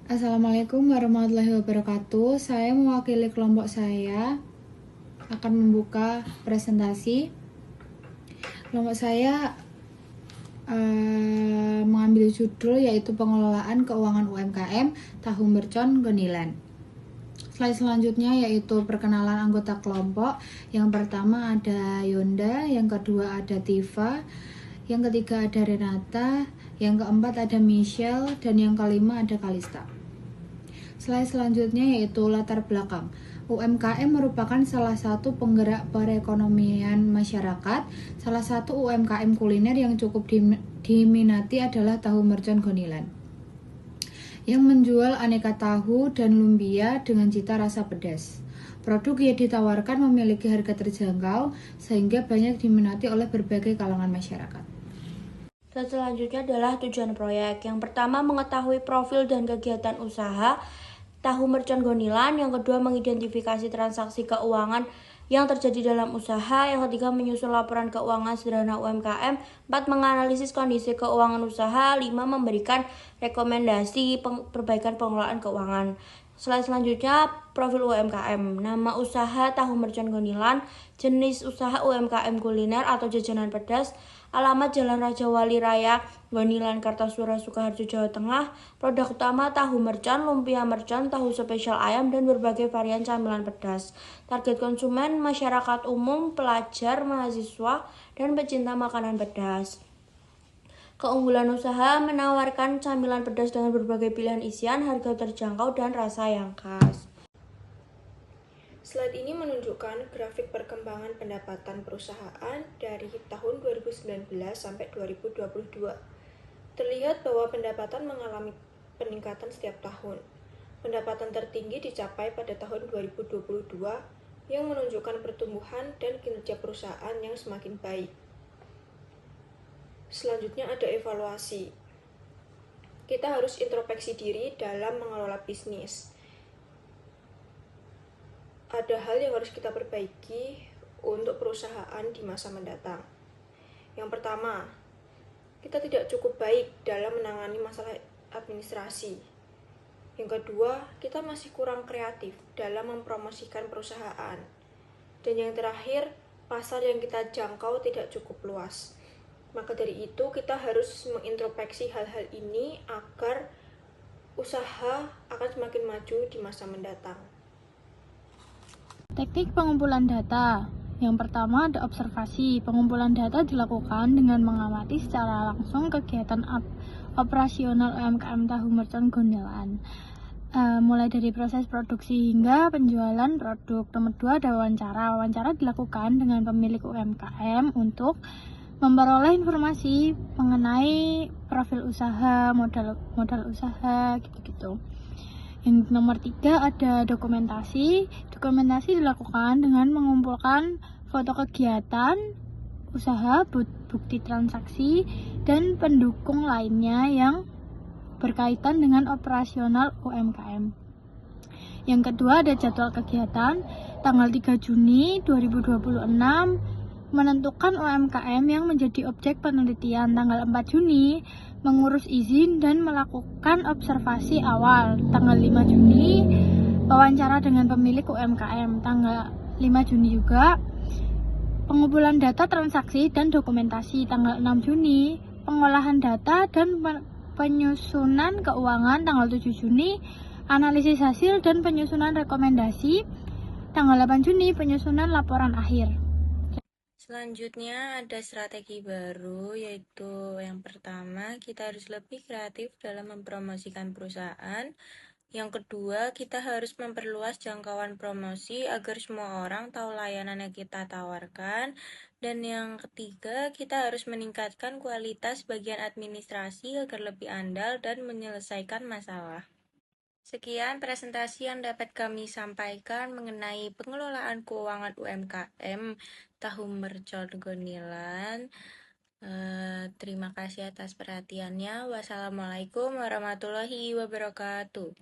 Assalamualaikum warahmatullahi wabarakatuh. Saya mewakili kelompok saya akan membuka presentasi. Kelompok saya mengambil judul yaitu pengelolaan keuangan UMKM Tahu Mercon Gonilan. Slide selanjutnya yaitu perkenalan anggota kelompok. Yang pertama ada Yonda, yang kedua ada Tifa, yang ketiga ada Renata, yang keempat ada Michelle, dan yang kelima ada Kalista. Slide selanjutnya yaitu latar belakang. UMKM merupakan salah satu penggerak perekonomian masyarakat. Salah satu UMKM kuliner yang cukup diminati adalah Tahu Mercon Gonilan, yang menjual aneka tahu dan lumpia dengan cita rasa pedas. Produk yang ditawarkan memiliki harga terjangkau sehingga banyak diminati oleh berbagai kalangan masyarakat. Selanjutnya adalah tujuan proyek. Yang pertama, mengetahui profil dan kegiatan usaha Tahu Mercon Gonilan. Yang kedua, mengidentifikasi transaksi keuangan yang terjadi dalam usaha. Yang ketiga, menyusun laporan keuangan sederhana UMKM. 4. Menganalisis kondisi keuangan usaha. 5. Memberikan rekomendasi perbaikan pengelolaan keuangan. Slide selanjutnya, profil UMKM. Nama usaha Tahu Mercon Gonilan, jenis usaha UMKM kuliner atau jajanan pedas, alamat Jalan Raja Wali Raya, Gonilan, Kartasura, Sukoharjo, Jawa Tengah. Produk utama tahu mercon, lumpia mercon, tahu spesial ayam, dan berbagai varian camilan pedas. Target konsumen masyarakat umum, pelajar, mahasiswa, dan pecinta makanan pedas. Keunggulan usaha menawarkan camilan pedas dengan berbagai pilihan isian, harga terjangkau, dan rasa yang khas. Slide ini menunjukkan grafik perkembangan pendapatan perusahaan dari tahun 2019 sampai 2022. Terlihat bahwa pendapatan mengalami peningkatan setiap tahun. Pendapatan tertinggi dicapai pada tahun 2022 yang menunjukkan pertumbuhan dan kinerja perusahaan yang semakin baik. Selanjutnya ada evaluasi. Kita harus introspeksi diri dalam mengelola bisnis. Ada hal yang harus kita perbaiki untuk perusahaan di masa mendatang. Yang pertama, kita tidak cukup baik dalam menangani masalah administrasi. Yang kedua, kita masih kurang kreatif dalam mempromosikan perusahaan. Dan yang terakhir, pasar yang kita jangkau tidak cukup luas. Maka dari itu, kita harus mengintrospeksi hal-hal ini agar usaha akan semakin maju di masa mendatang. Teknik pengumpulan data. Yang pertama ada observasi. Pengumpulan data dilakukan dengan mengamati secara langsung kegiatan operasional UMKM Tahu Mercon Gonilan, mulai dari proses produksi hingga penjualan produk. Nomor 2 ada wawancara. Wawancara dilakukan dengan pemilik UMKM untuk memperoleh informasi mengenai profil usaha, modal usaha, gitu-gitu. Yang nomor 3 ada dokumentasi. Dokumentasi dilakukan dengan mengumpulkan foto kegiatan usaha, bukti transaksi, dan pendukung lainnya yang berkaitan dengan operasional UMKM. Yang kedua ada jadwal kegiatan. Tanggal 3 Juni 2026 menentukan UMKM yang menjadi objek penelitian. Tanggal 4 Juni mengurus izin dan melakukan observasi awal. Tanggal 5 Juni wawancara dengan pemilik UMKM. Tanggal 5 Juni juga pengumpulan data transaksi dan dokumentasi. Tanggal 6 Juni pengolahan data dan penyusunan keuangan. Tanggal 7 Juni analisis hasil dan penyusunan rekomendasi. Tanggal 8 Juni penyusunan laporan akhir. Selanjutnya ada strategi baru, yaitu yang pertama kita harus lebih kreatif dalam mempromosikan perusahaan. Yang kedua, kita harus memperluas jangkauan promosi agar semua orang tahu layanan yang kita tawarkan. Dan yang ketiga, kita harus meningkatkan kualitas bagian administrasi agar lebih andal dan menyelesaikan masalah. Sekian presentasi yang dapat kami sampaikan mengenai pengelolaan keuangan UMKM Tahu Mercon Gonilan. Terima kasih atas perhatiannya. Wassalamualaikum warahmatullahi wabarakatuh.